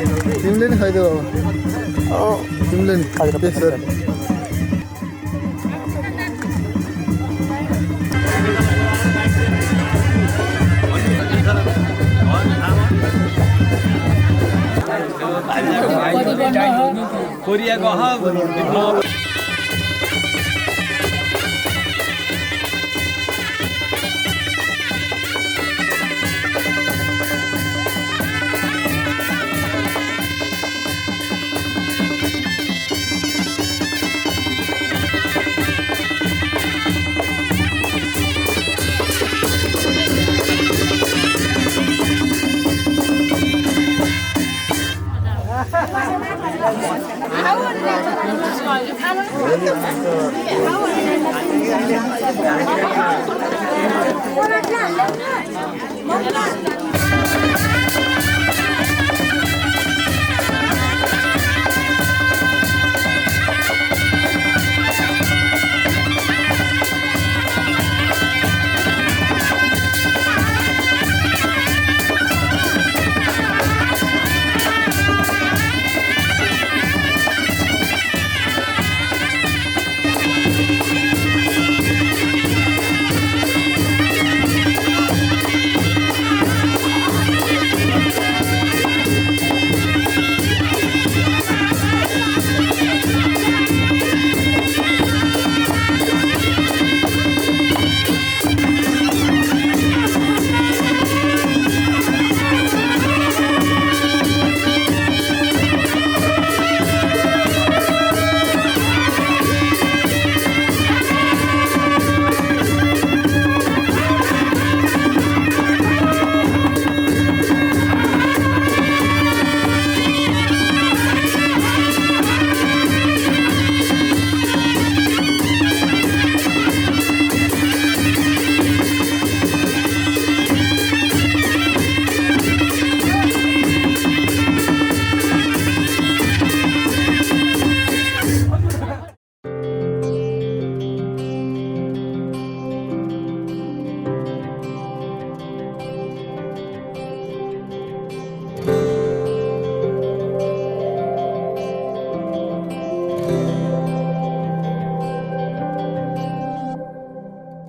तिमीले नि खाइदेऊ अब तिमीले नि सर कोरियाको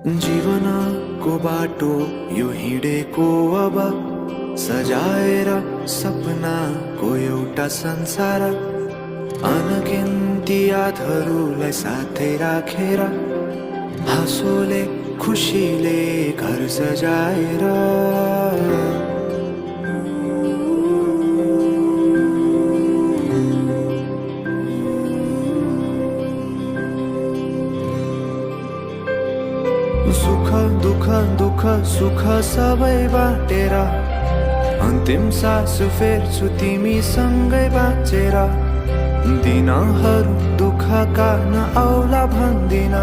जीवनको बाटो यो हिँडेको अब सजाएर सपनाको एउटा संसार अनगिन्ती यादहरूलाई साथै राखेर हाँसोले खुसीले घर सजाएर सुख दुःख दुःख सुख सबै बाटेर अन्तिम सास फेर्छु तिमीसँगै बाँचेर दिनहरू दुःखका नआउला भन्दिन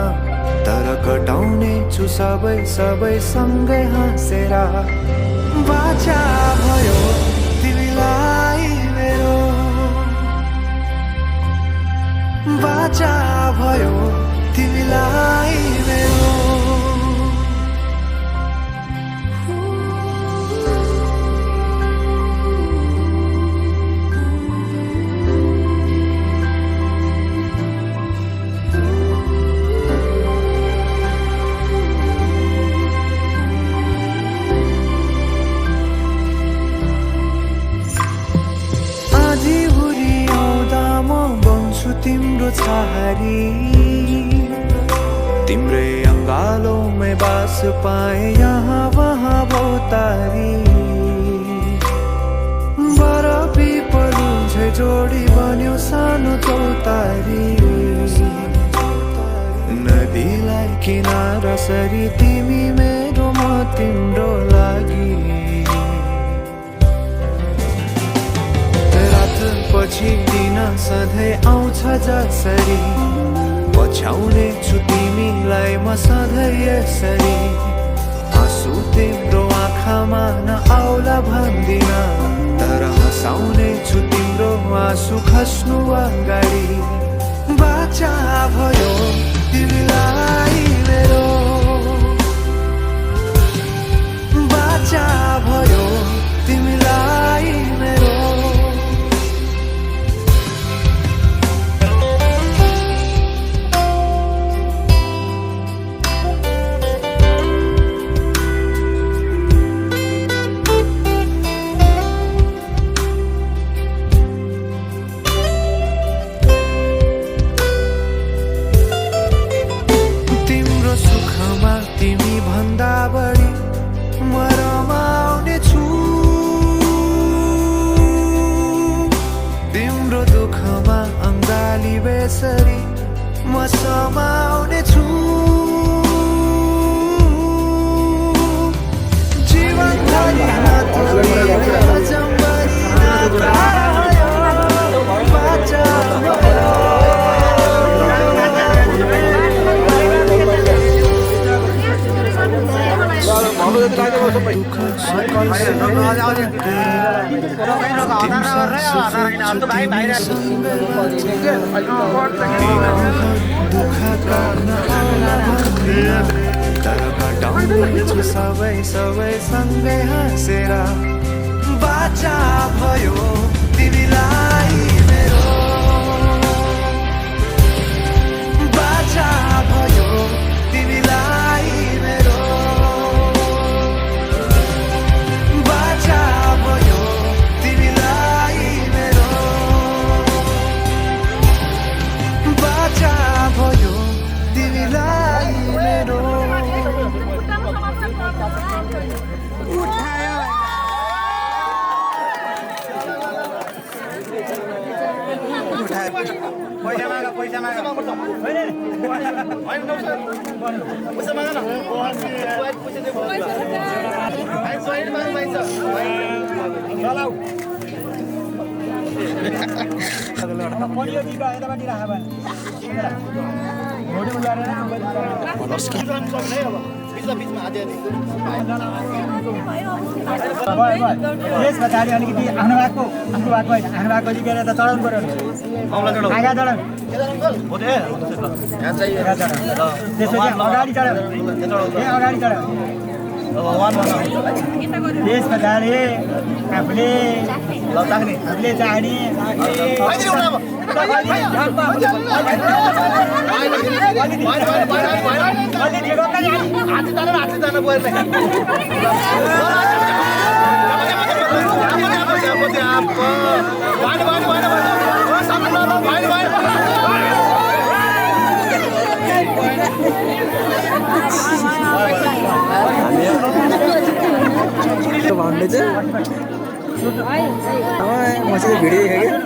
तर कटाउने छु सबै सबै सँगै हाँसेर बाचा भयो तिमीलाई मेरो बाचा भयो तिमीलाई मेरो तिम्रो छहारी तिम्रै अङ्गालोमै बास पाए यहाँ वहाँ भौतारी बर पिपलु झै जोडी बन्यो सानो चौतारी नदीलाई किनारा सरी तिमी मेरो म तिम्रो लागि पछि दिन सधैँ आउँछ जसरी पछ्याउने छु तिमीलाई म सधैँ यसरी आँसु तिम्रो आँखामा नआउला भन्दिन तर हँसाउने छु तिम्रो आँसु खस्नु अगाडि बाचा भयो तिमीलाई मेरो बाचा भयो तिमीलाई मेरो छेउमा अङ्गाली बेसरी म समाउने छु जीवन भरि नतोडिएको जम्बरी नकायो बाचा सबै सबै सँगै हाँसेर बाचा भयो तिमीलाई मेरो बाचा भयो तिमीलाई मेरो बाचा भयो तिमीलाई मेरो बाचा भयो तिमीलाई मेरो पैसा माग अलिकति आफ्नो भएको त चढाउनु पर्यो त्यसपछि अगाडि चढायो अगाडि चढायो त्यस पछाडि आफूले चाहने भन्ने चाहिँ मसित भिडियो पैसा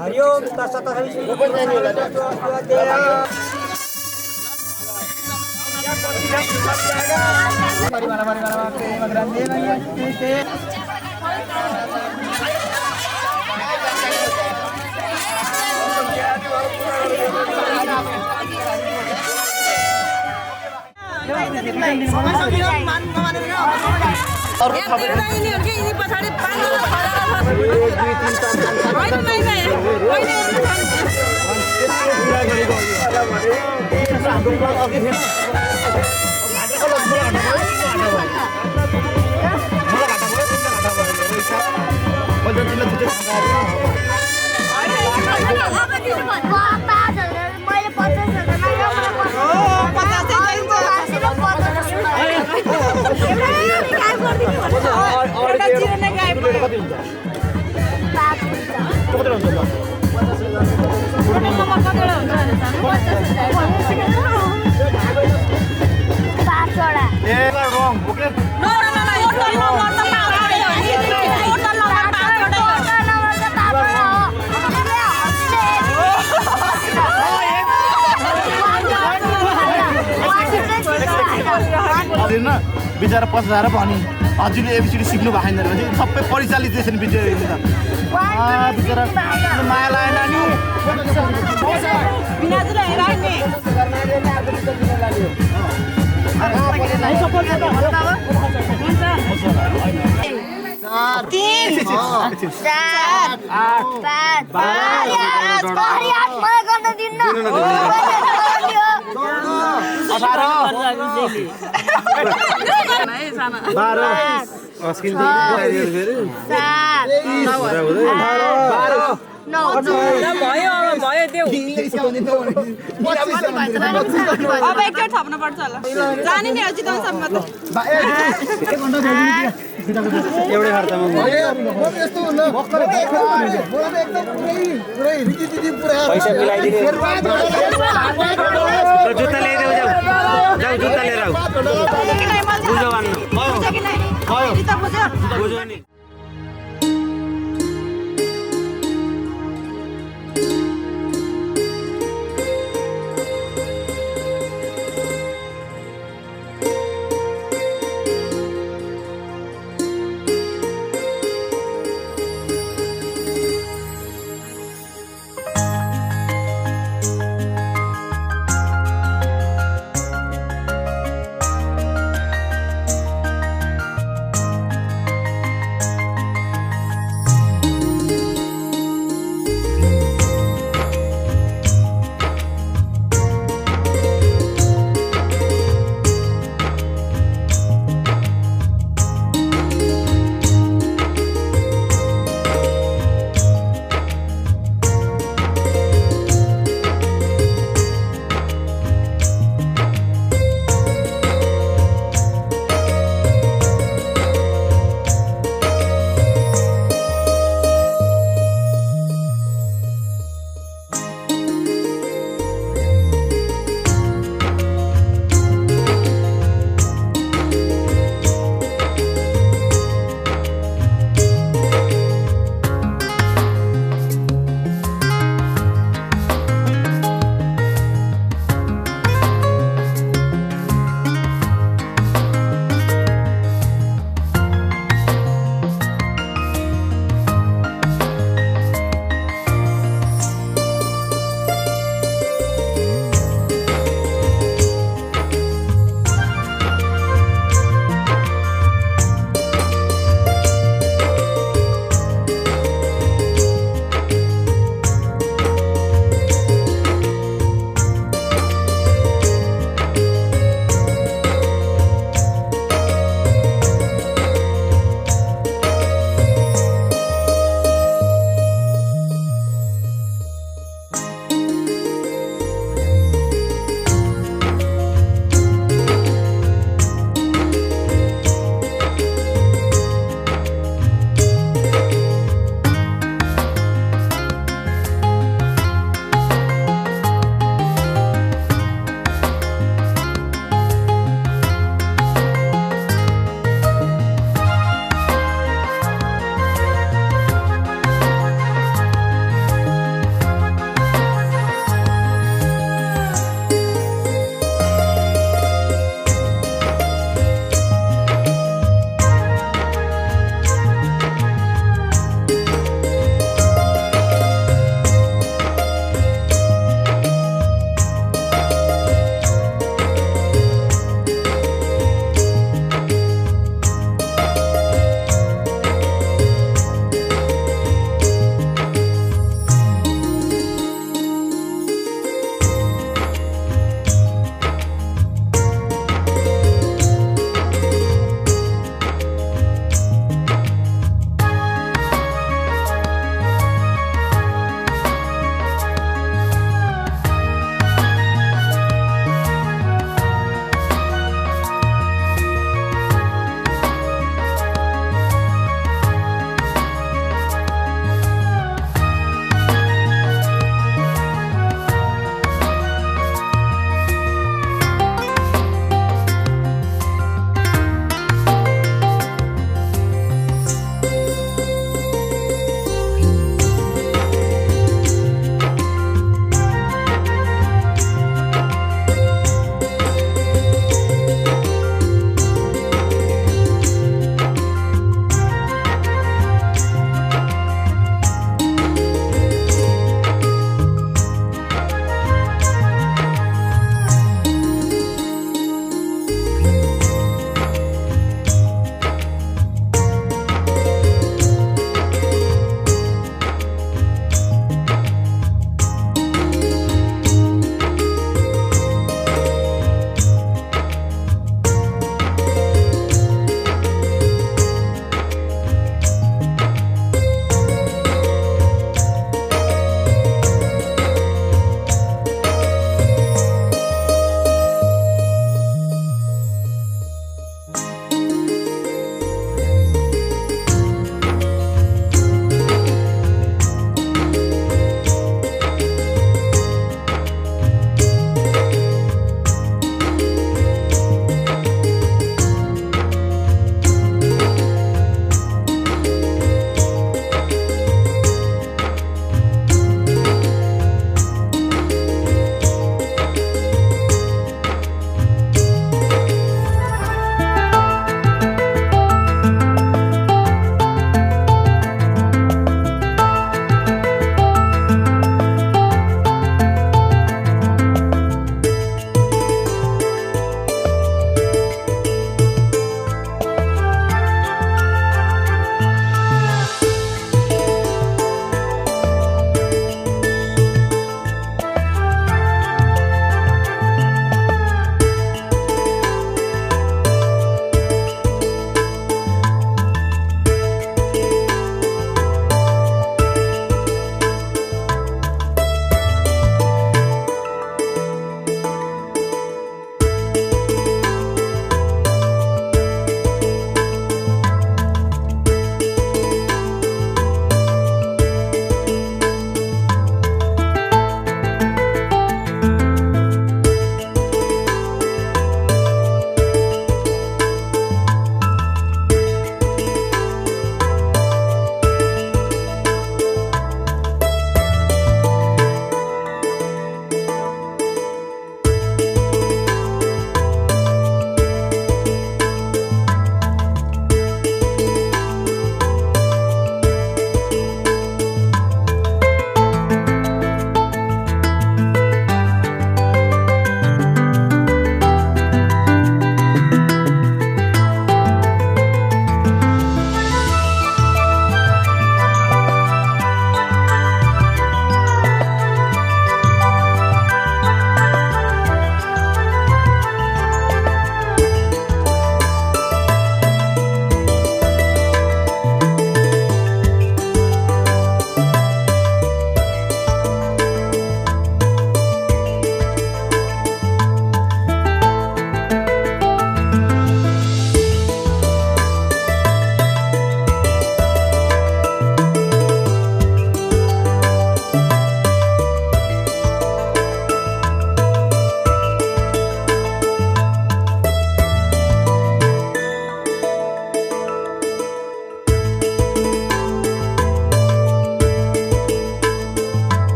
हरिओम तत्सतहि ini pछाडि बिचरा 50,000 पनि हजुरले एबिसिडी सिक्नु भएको छैन भने सबै परिचालित छैन बिचरा बिचरा माया लागेन नि बिनाजुले हेराइने भयो देऊ अब एकचोटि थप्नु पर्छ होला जाने नि अझै तसम्म त एउटै खर्चमा पैसा मिलाइदिने जुत्ता ल्याइदेऊ जाऊ जुत्ता लिएर आऊ बुझ्यो भन्नु बुझ्यो नि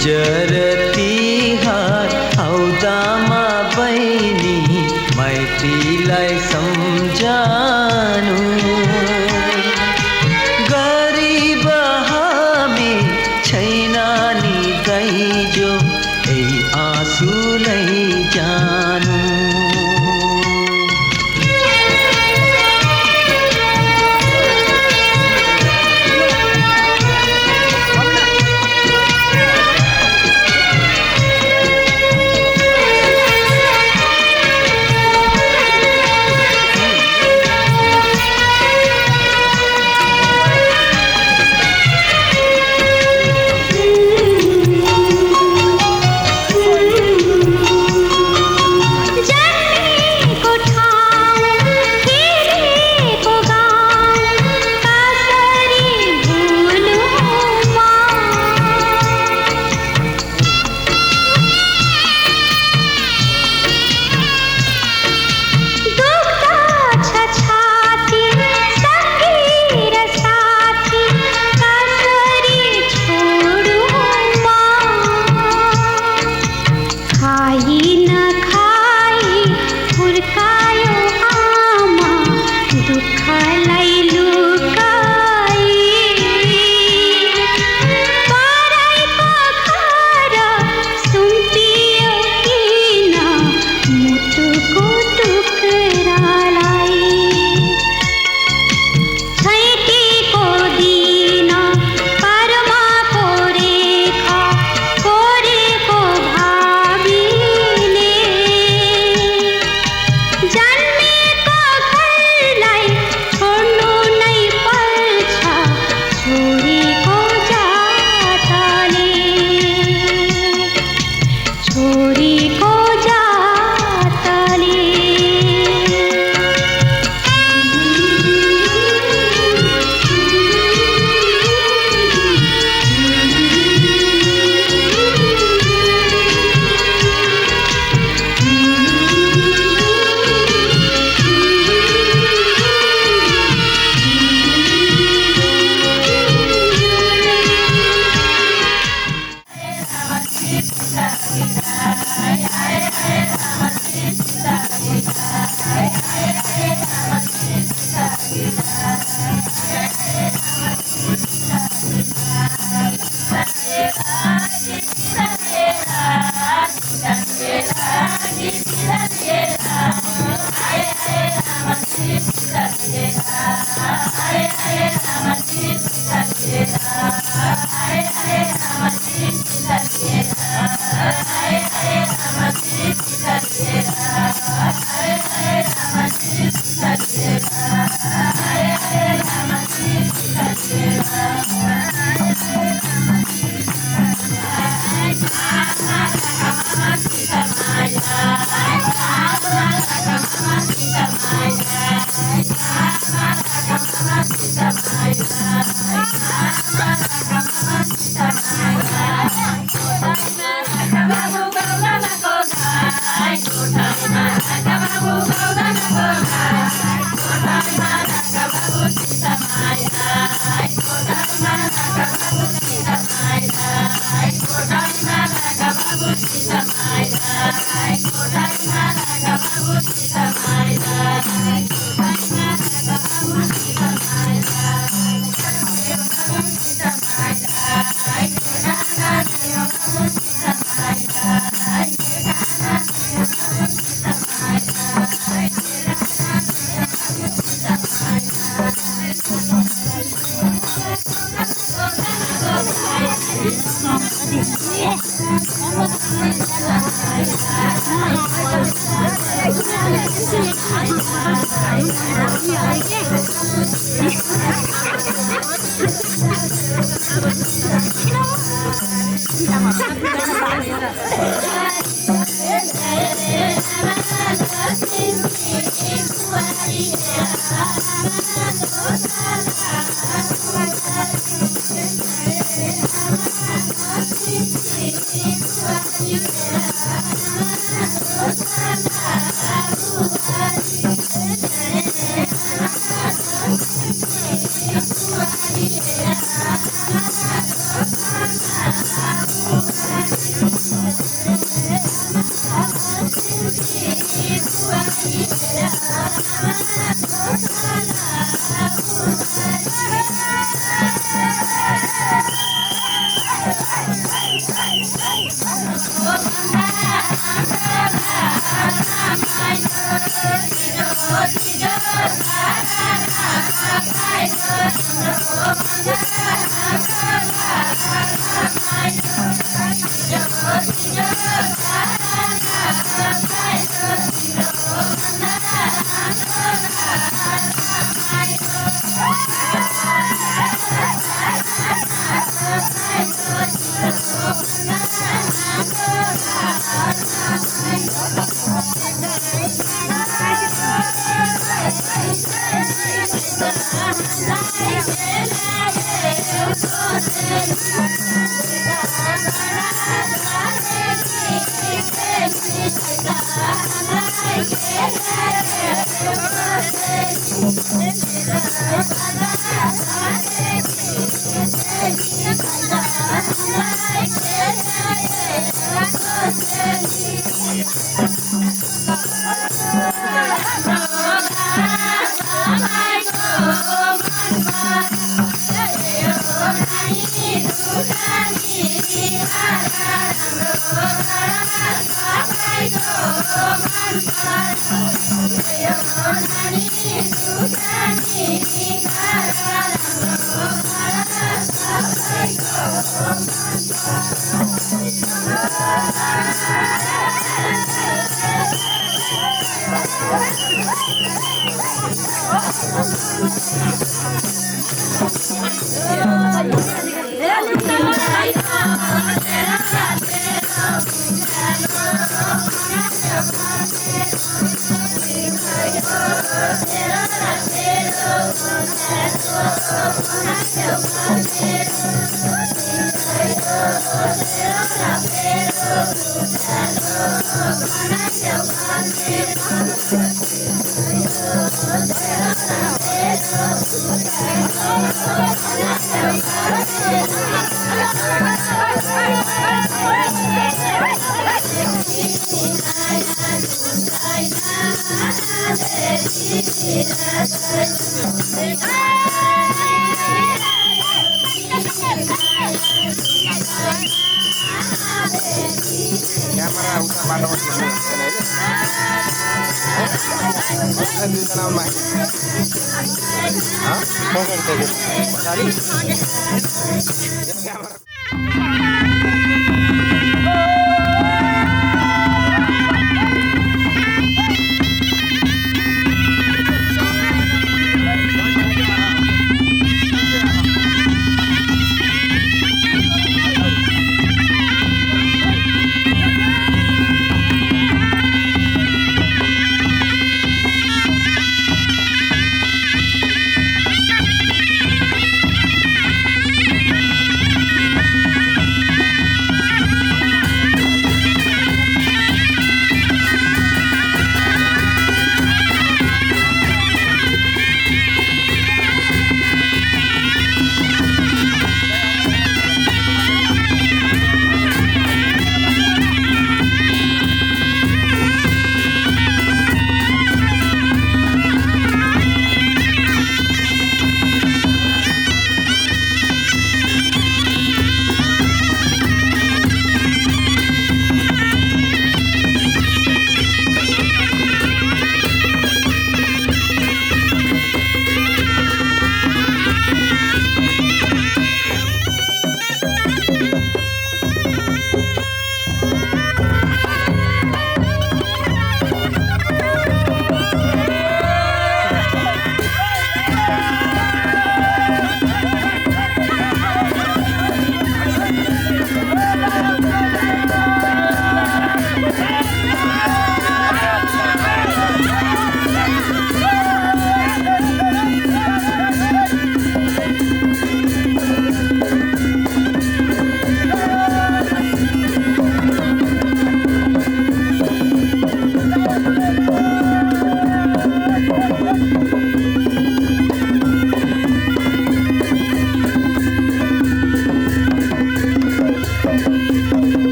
हिजर तिहार आउँदामा बहिनी माइतीलाई सम्झानु गरिब हामी छैन नि दाइजो यही आँसुलाई जानु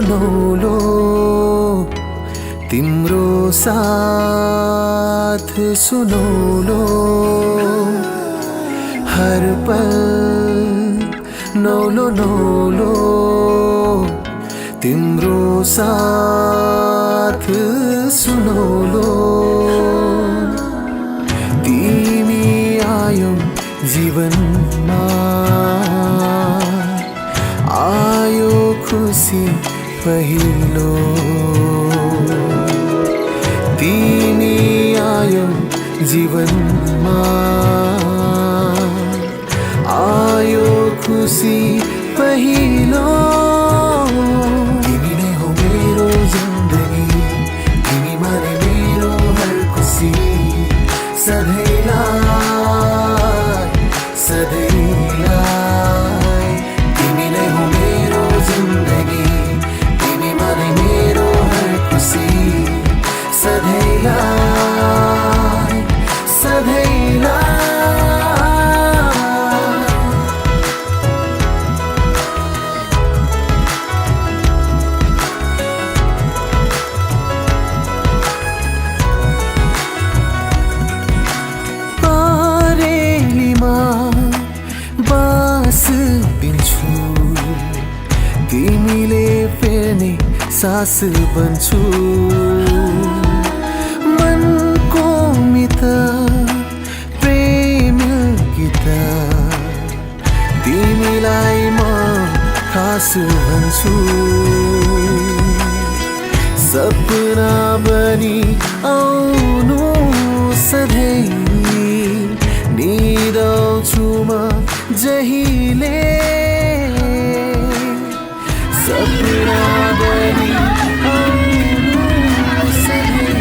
नौलो तिम्रो साथ सुनौलो हर पल नौलो नौलो तिम्रो साथ सुनौलो तिमी आयौ जीवनमा आयो खुसी पहिलो तिमी आयौ जीवनमा आयो खुसी पहिलो तिमी नै हो मेरो जिन्दगी तिमी मारे मेरो हर खुसी सधैँलाई सधैँलाई तिमी नै हो मेरो जिन्दगी तिमी मारे मेरो हर खुसी सधैँलाई सधैँलाई तिमीले फेर्ने सास बन्छु मनको मित प्रेम गीत तिमीलाई म खास भन्छु सपना बनी आउनु सधैँ निदाउँछु म जहिले सपना बनी आउनु सधैँ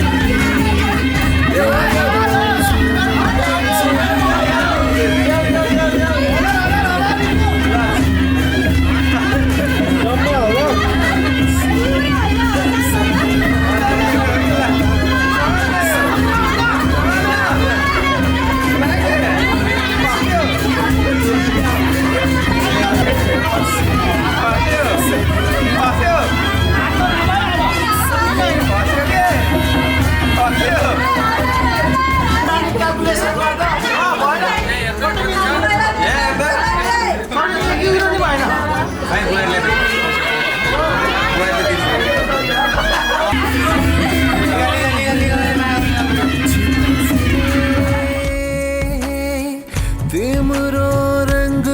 तिम्रो रंग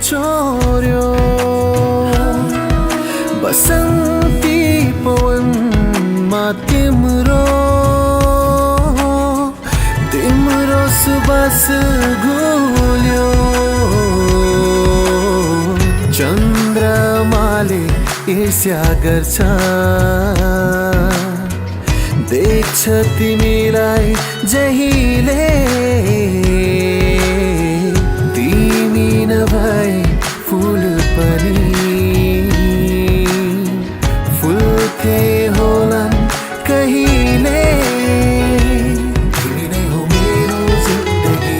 छोर्यो बसन्ती पवनमा तिम्रो तिम्रो सुबास घुल्यो चन्द्रमाले ईर्ष्या गर्छ देख्छ तिमीलाई जहिले तिमी नभए फूल पनि फुल्थे होलान् कहिले तिमी नै हो मेरो जिन्दगी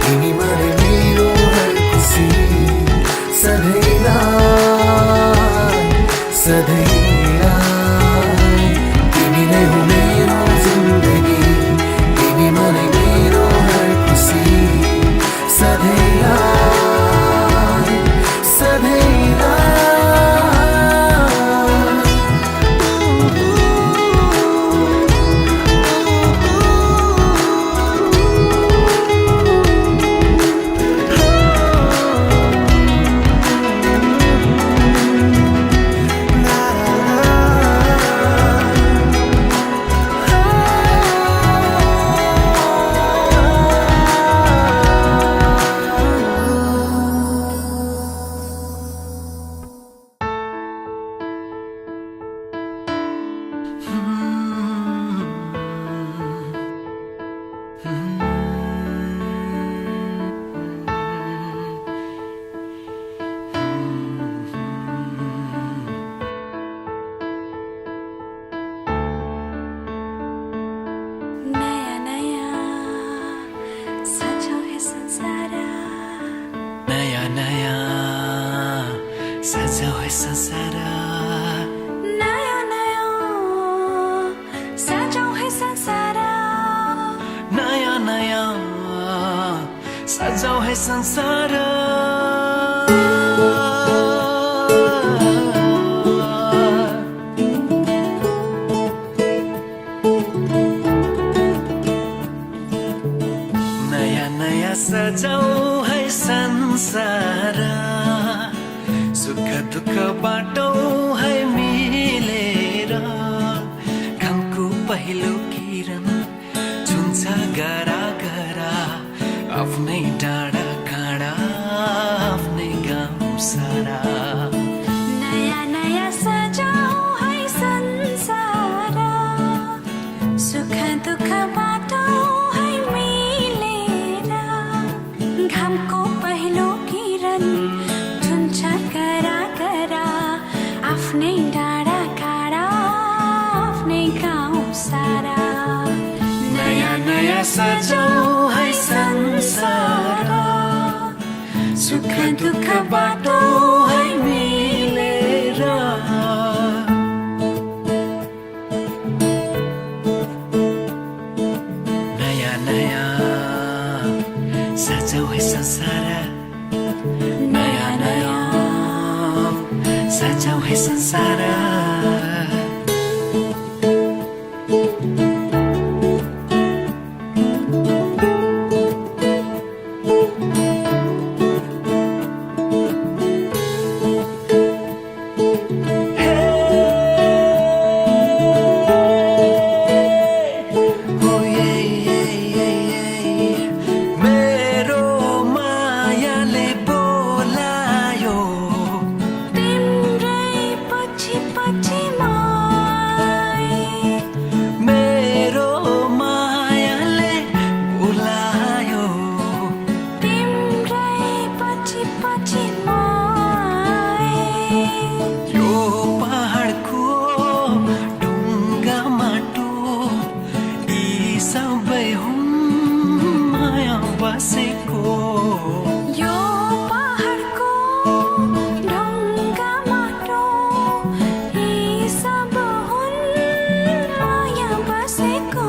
तिमी मारे मेरो हर खुसी सधैँलाई सधैँलाई तिमी नै हो मेरो जिन्दगी तिमी मारे मेरो हर खुसी सधैँलाई सधैँलाई है संसार नयाँ नयाँ सजाऊ है संसार सुख दुःख बाटौँ है मिलेर घामको पहिलो किरण छुन्छ गरा गरा आफ्नै डाँडा काँडा आफ्नै गाउँ सारा नयाँ नयाँ सजाऊ है संसार सुख दुःख बाटौँ है मिलेर घामको पहिलो किरण छुन्छ गरा गरा आफ्नै डाँडा काँडा आफ्नै गाउँ सारा नयाँ नयाँ सजाऊ है संसार सुख दुःख बाटौँ है मिलेर नयाँ नयाँ सजाऊ है संसार नयाँ नयाँ सजाऊ है संसार मेरो मायाले बोलायो तिम्रै पछि पछि मेरो मायाले बोलायो तिम्रै पछि पछि यो पहाडको ढुङ्गा माटो यी सबै हुन् माया बसेको यो पहाडको ढुङ्गा माटो यी सब हुन् माया बसेको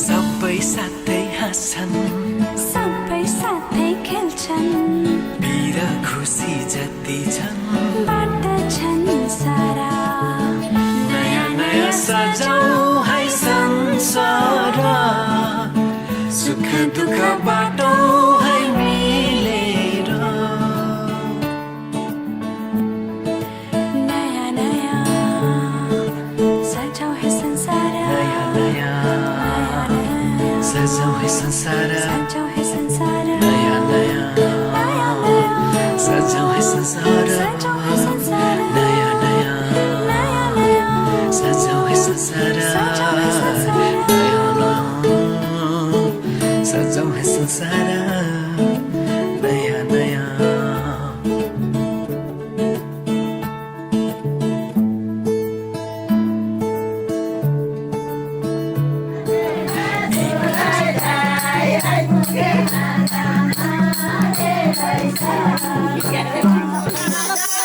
सबै साथै हाँस्छन् सबै साथै खेल्छन् पिर खुसी जति छन् बाँड्दछन् सारा नयाँ नयाँ सजाऊ है संसार सुख दुःख बाटौँ है मिलेर नयाँ नयाँ सजाऊ है संसार नयाँ नयाँ सजाऊ है संसार सजाऊ है संसार नयाँ नयाँ सजाऊ है संसार सजाऊ है संसार नयाँ नयाँ नयाँ नयाँ सजाऊ है संसार सजाऊ है संसार नयाँ नयाँ सजाऊ है संसार नयाँ नयाँ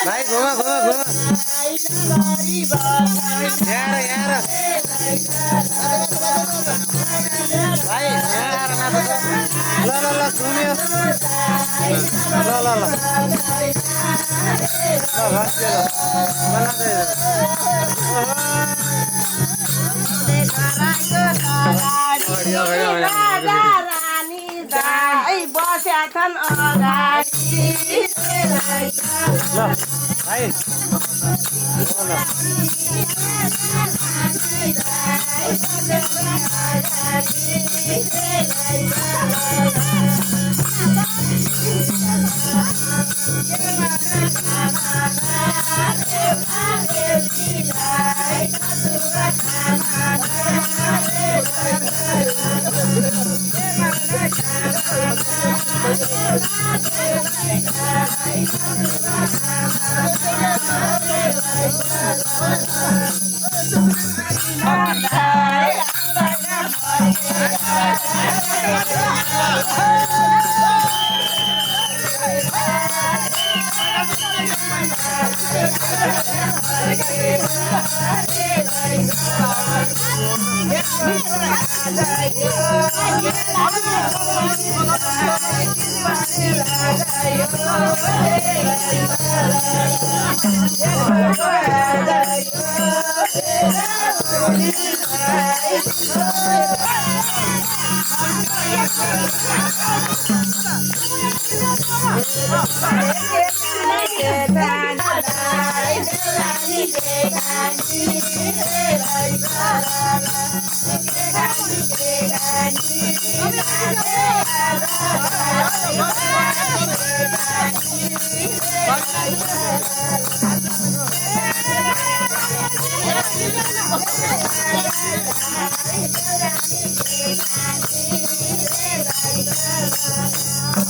भाइ घुमा घुमा घुमा यहाँ यहाँ भाइ यहाँ आएर नाच ल ल ल घुम्यो ल ल ल भाग्य बस्या छन् अगाडि ल भाइ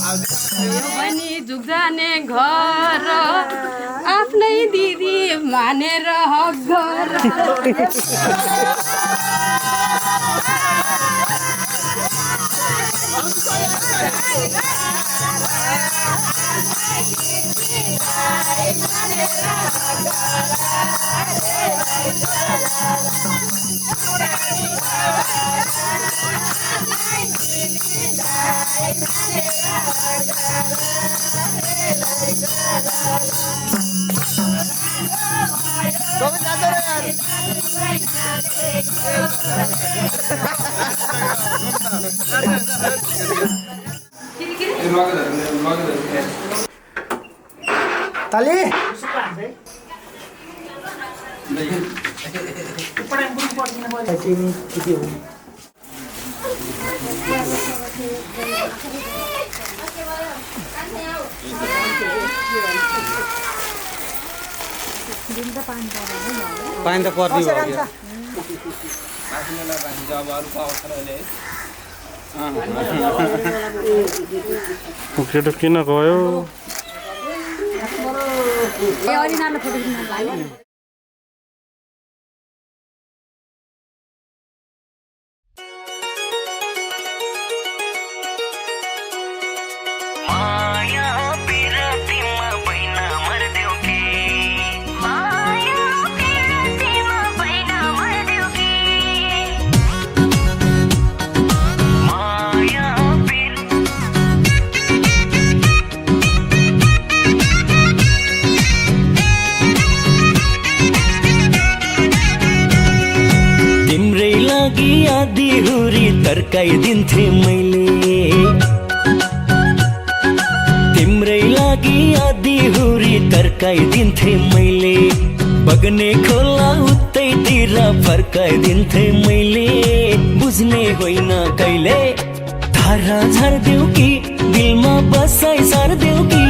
बनी झुक जाने घर आफ्नै दिदी मानेर हक गर गोविंद जाते रहे ताली किती हो पानी त पर्ने भयो केटो किन गयो तिम्रै लागि आधी हुरी तर्काइदिन्थे मैले तिम्रै लागि आधी हुरी तर्काइदिन्थे मैले बग्ने खोला उतैतिर फर्काइदिन्थे मैले बुझ्ने होइन कहिले तारा झार्देऊ कि दिलमा बसाइ सार्देऊ कि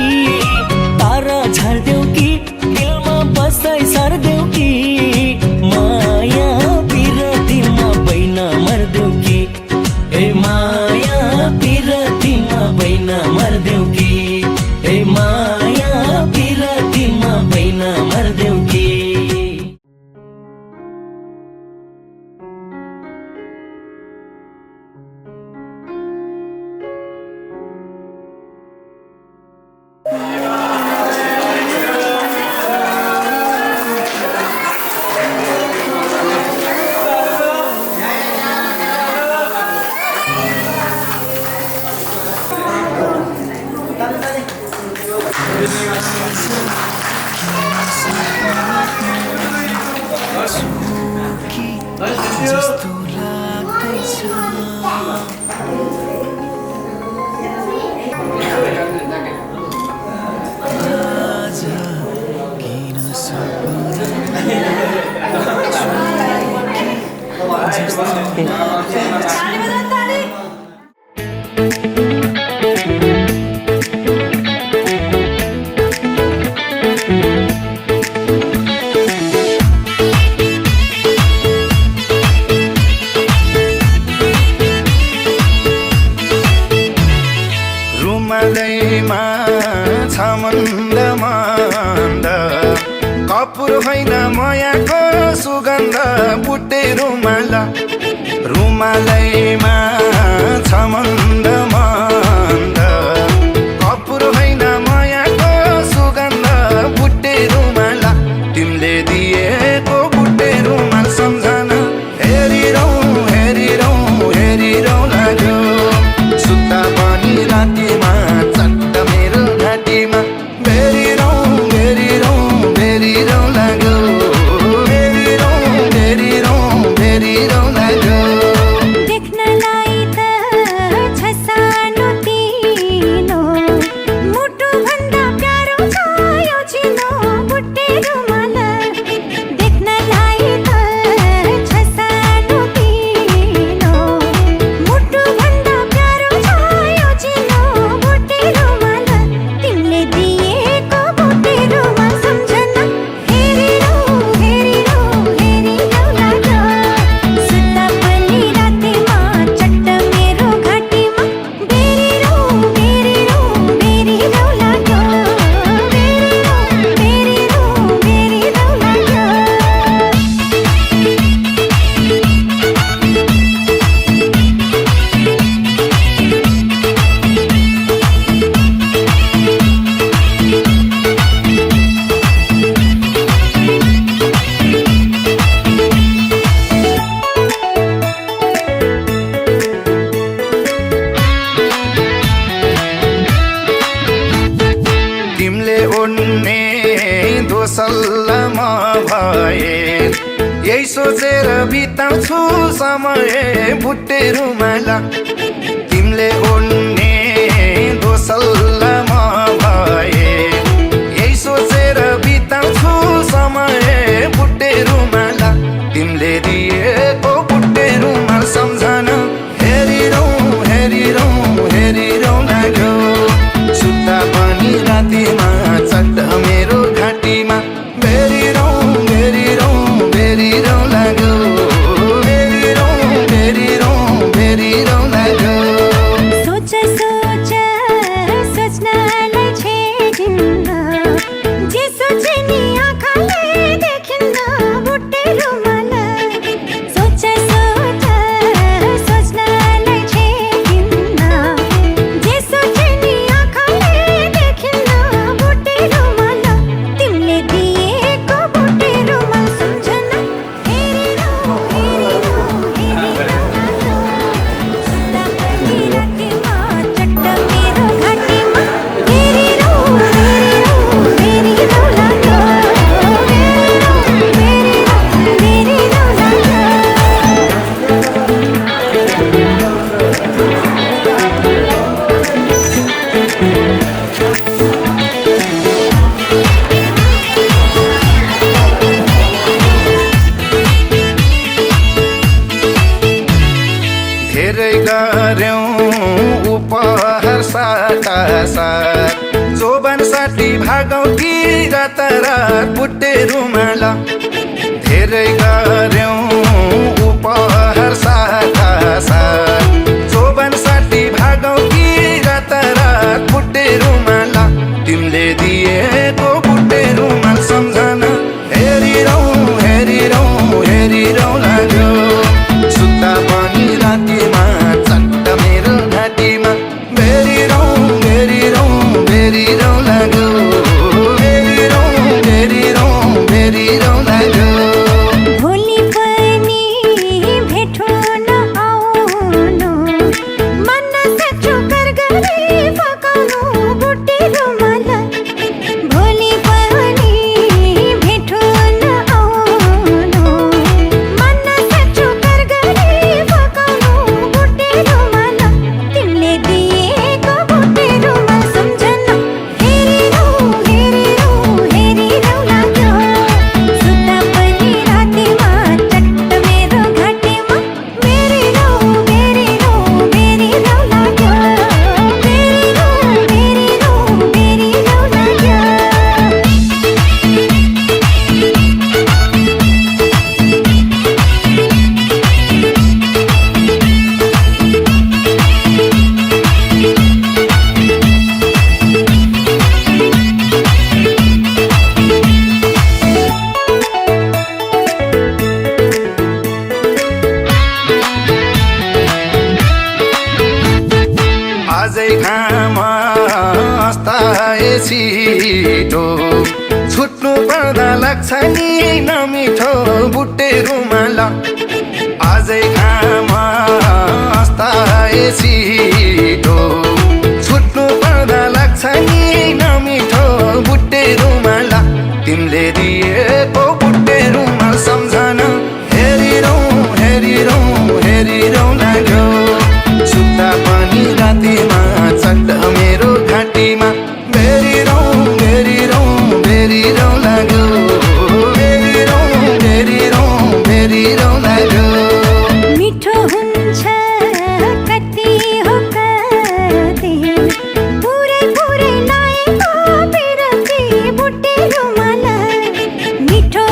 तारा झार्देऊ कि दिलमा बसाइ सार्देऊ कि माया पिरतीमा बैना मर्देऊ कि ए माया पिरतीमा बैना मर्देऊ कि ए माया पिरतीमा बैना मर्देऊ कि जस्तो लाग्दैछ आज किन रुमालैमा छ मन्द मन्द कपुर होइन मायाको सुगन्ध बुट्टे रुमाल रुमालैमा छ मन्द मन्द कपुर होइन मायाको सुगन्ध बुट्टे रुमाल तिमीले दिएको बुट्टे रुमाल सम्झना हेरिरहँ हेरिरहँ हेरिरहँ लाग्यो सुत्दा पनि रातिमा चट्ट मेरो घाँटी यही सोचेर बिताउँछु समय बुट्टे रुमाला तिमीले ओड्ने दोसल्ला म भए यही सोचेर बिताउँछु समय बुट्टे रुमाला तिमीले दिएको बुट्टे रुमाल सम्झना हेरिरौँ हेरिरौँ हेरिरौँ लाग्यो सुत्दा पनि रातिमा चट्ट मेरो घाँटीमा बेरिरौँ बेरिरौँ बेरिरौँ लाग्यो बेरिरौँ बेरिरौँ बेरिरौँ लाग्यो सोच सोच सोच्नलाई छेडिन्न जे सोचे नि आँखाले देखिन्न बुट्टे रुमाल सोच सोच सोच्नलाई छेडिन्न जे सोचे नि आँखाले देखिन्न बुट्टे रुमाल तिमीले दिएको बुट्टे रुमाल सम्झना हेरिरौँ हेरिरौँ हेरिरौँ लाग्यो सुत्दा पनि रातिमा चट्ट मेरो घाँटीमा हेरिरौँ हेरिरौँ हेरिरौँ लाग्यो हेरिरौँ हेरिरौँ हेरिरौँ लाग्यो धेरै गर्यौँ उपहार साटासाट जोबन साठी भागौँ कि रातारात बुट्टे रुमाला धेरै गर्यौँ उपहार साटासाट जोबन साठी भागौँ कि रातारात बुट्टे रुमाला तिमीले दिएको बुट्टे रुमाल सम्झना हेरिरौँ हेरिरौँ हेरिरौँ लाग्यो सुत्दा पनि रातिमा चट्ट मेरो घाँटीमा बेरिरौँ बेरिरौँ बेरिरौँ लाग्यो बेरिरौँ बेरिरौँ बेरिरौँ लाग्यो भोलि पनि भेट हुन आउनु मन साँचो कर गरी फकाउनु बुट्टे रुमाल भोलि पनि भेट हुन आउनु मन साँचो कर गरी फकाउनु बुट्टे रुमाल तिमीले दिएको बुट्टे रुमाल सम्झना हेरिरौँ हेरिरौँ हेरिरौँ लाग्यो सुत्दा पनि रातिमा चट्ट मेरो घाँटीमा बेरिरौँ बेरिरौँ बेरिरौँ लाग्यो बेरिरौँ बेरिरौँ बेरिरौँ लाग्यो आजै घाम अस्ताए छिटो छुट्नु पर्दा लाग्छ नि नमिठो बुट्टे रुमाला आजै घाम अस्ताए छिटो छुट्नु पर्दा लाग्छ नि नमिठो बुट्टे रुमाला तिमीले दिएको बुट्टे रुमाल सम्झना हेरिरौँ हेरिरौँ हेरिरौँ लाग्यो सुत्दा पनि रातिमा चट्ट मेरो घाँटीमा बेरिरौँ बेरिरौँ बेरिरौँ लाग्यो बेरिरौँ बेरिरौँ बेरिरौँ लाग्यो मिठो हुन्छ कति हो कति पुरै पुरै लाएको बिरती बुट्टे रुमाल मिठो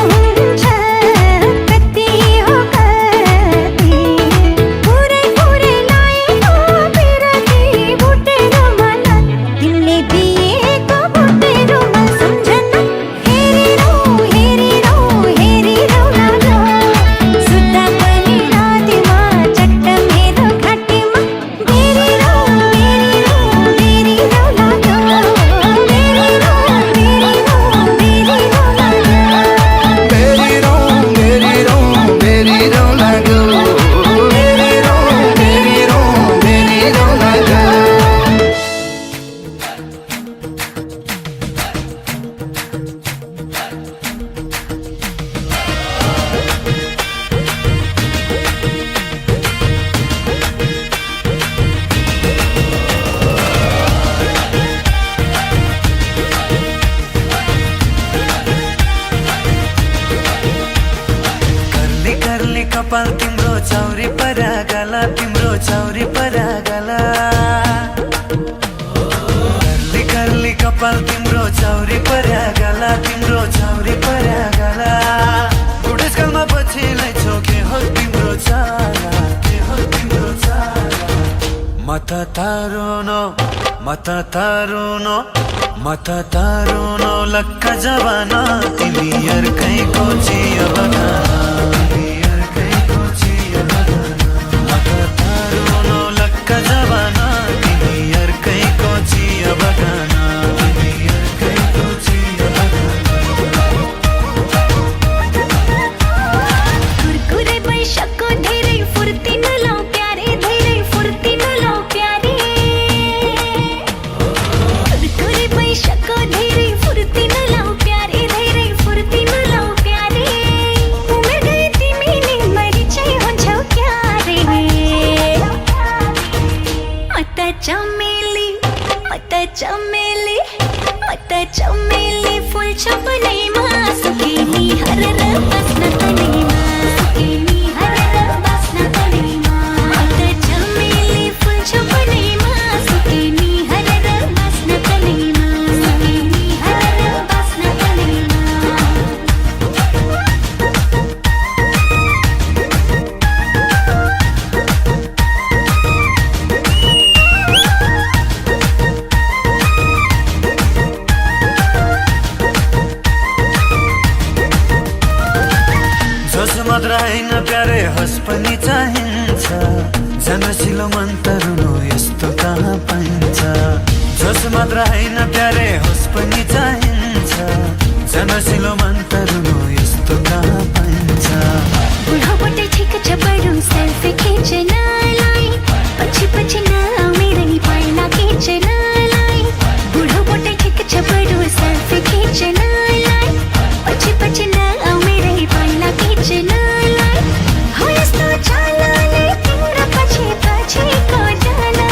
कर्ली कपाल तिम्रो चौरी परागला तिम्रो चौरी परागला कर्ली कपाल तिम्रो चौरी परागला तिम्रो चौरी परागला बुढेसकालमा पछिलाई छोके हो तिम्रो चाला के हो तिम्रो चाला मत तारुनो लक्का जवाना तिमी अर्कैको चिया बगाना तिमी अर्कैको चिया बगाना मत तारुनो लक्का जवाना तिमी अर्कैको चिया बगाना तिमी अर्कैको चिया बगाना कुरकुरे बैशाको धेरै फुर्ती नलाउ प्यारे धेरै फुर्ती नलाउ प्यारे कुरकुरे बैशाको धेरै फुर्ती नलाउ प्यारे धेरै फुर्ती नलाउ प्यारे उमेर गए तिमी नि मरि चाहिँ हुन्छौ क्यारे मत चमेली फुल्छ बनैमा सुकेनी हरर बस्न तनैमा सुकेनी हरर बस्न तनैमा मत चमेली फुल्छ बनैमा सुकेनी हरर बस्न तनैमा सुकेनी हरर बस्न तनैमा जोस मात्र होइन प्यारे हस पनि चाहिन्छ जनसिलो मन तरुनो यस्तो कहाँ पाइन्छ जोस मात्र होइन प्यारे हस पनि चाहिन्छ जनसिलो मन तरुनो यस्तो कहाँ पाइन्छ बुढाबाट ठिक छ बरु सेल्फी खिच्नलाई पछि पछि नआउनेरै पाइला खिच्नलाई बुढाबाट ठिक छ बरु सेल्फी खिच्नलाई पछि पछि नआउनेरै पाइला खिच्नलाई हो यस्तो चालले तिम्रो पछि पछिको जाला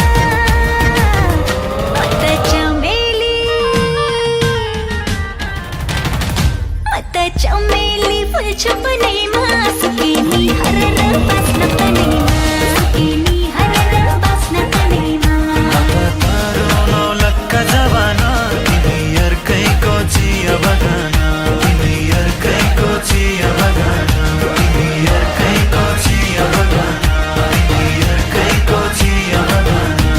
मत चमेली फुल्छ बनैमा सुकेनी हरर बस्न तनैमा सुकेनी हरर बस्न तनैमा मत तारुनो लक्का जवाना तिमी अर्कैको चिया बगाना तिमी अर्कैको चिया बगाना तिमी अर्कैको चिया बगाना तिमी अर्कैको चिया बगाना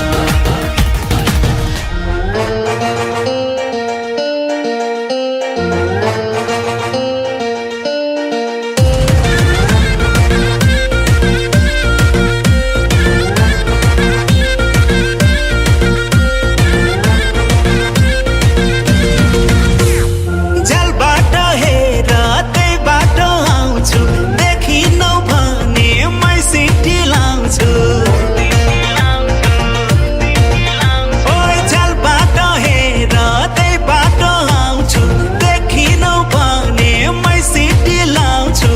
जलबाट हेर त्यही बाटो आउँछु देखिनौ भने मै सिटी लाउँछु ओइ जलबाट हेर त्यही बाटो आउँछु देखिनौ भने मै सिटी लाउँछु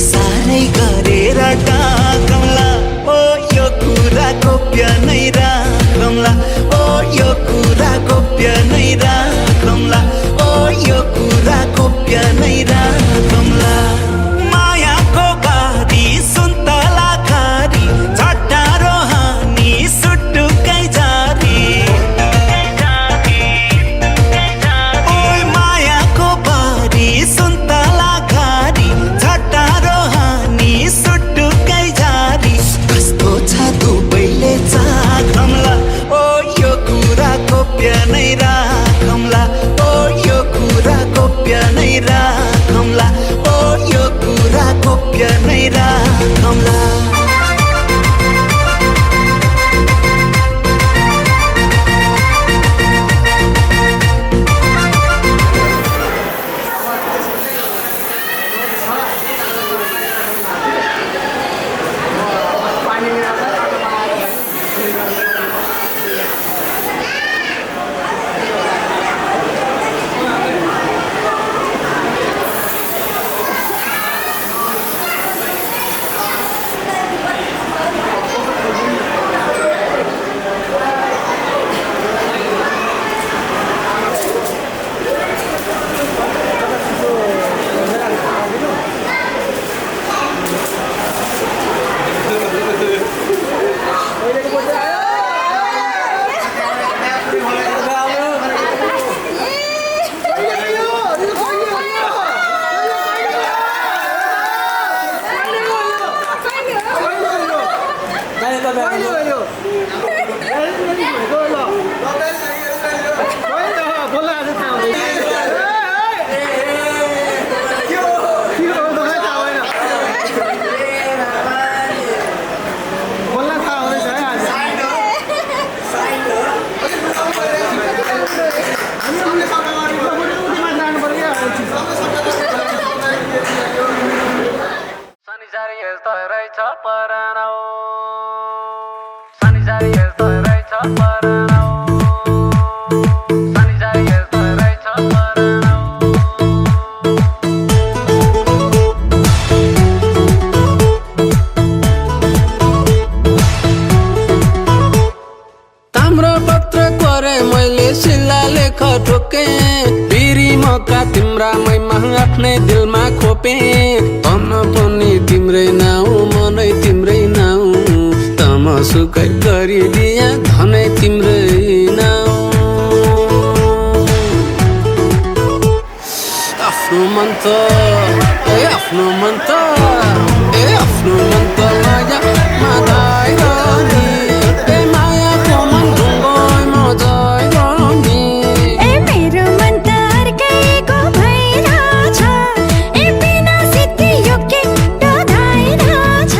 साह्रै गरेर टाकौँला ओ यो कुरा गोप्य नै राखौँला ओ यो कुरा गोप्य नै राखौँला ओ यो कुरा गोप्य नै राखौँला मायाको गाडी सुन्तला खारी झट्टारो हानी सुटुकै जारी ओइ मायाको बारी सुन्तला खारी झट्टारो हानी सुटुकै जारी कस्तो छ दुबैले चाखौँला ओ यो कुरा गोप्य नै राखौँला ओ यो कुरा गोप्य नै राखौँला ओ यो कुरा गोप्य नै राखौँला आफ्नै दिलमा खोपे तन पनि तिम्रै नाउ मनै तिम्रै नाउ तमसुकै गरिदिया धनै तिम्रै नाउ आफ्नो मन त आफ्नो मन त आफ्नो मन त माया मादाइ गनी मायाको मन ढुङ्गोइ मजाइ गनी मेरो मन त अर्कैको भइरहेछ बिना सिद्धि यो के डोधाइरहेछ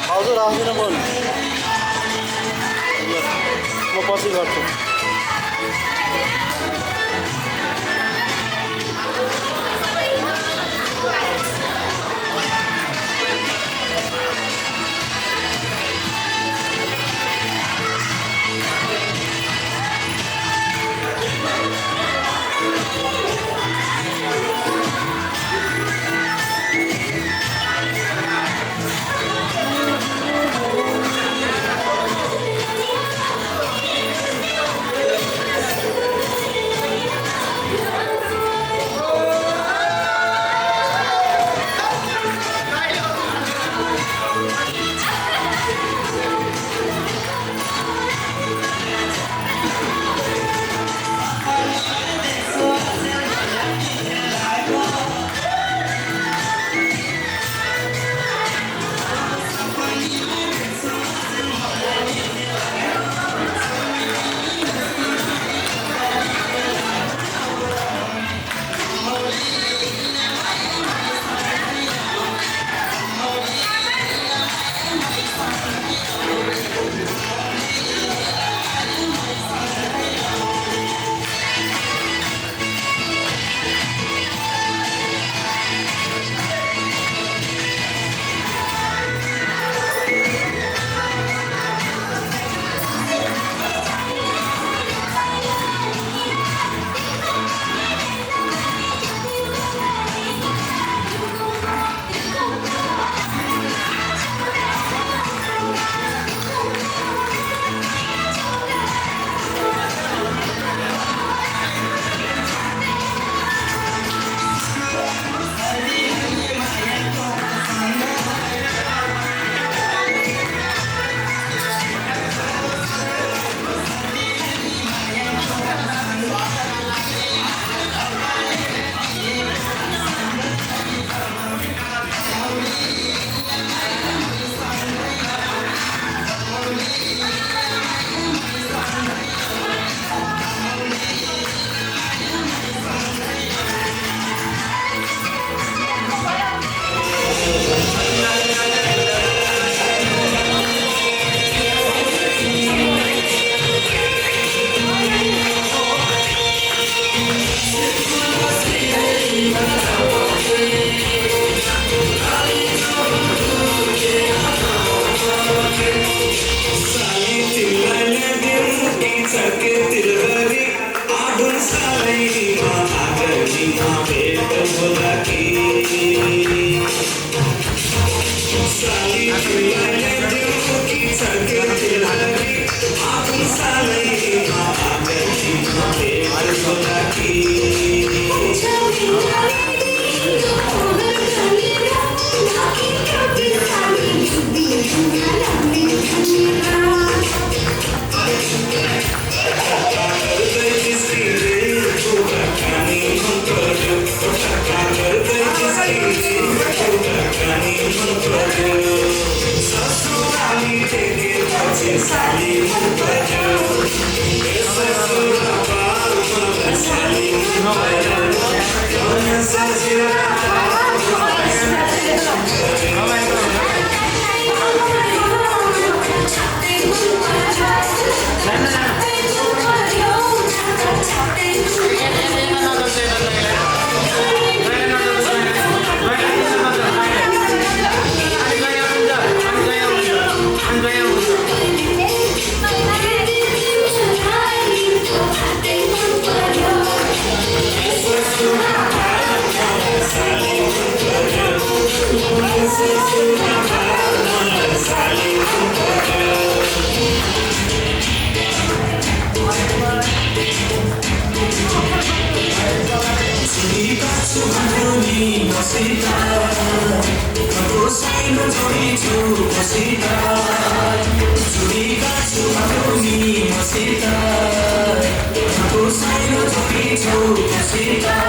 हजुर आउँदैन म पछि गर्छु Mosita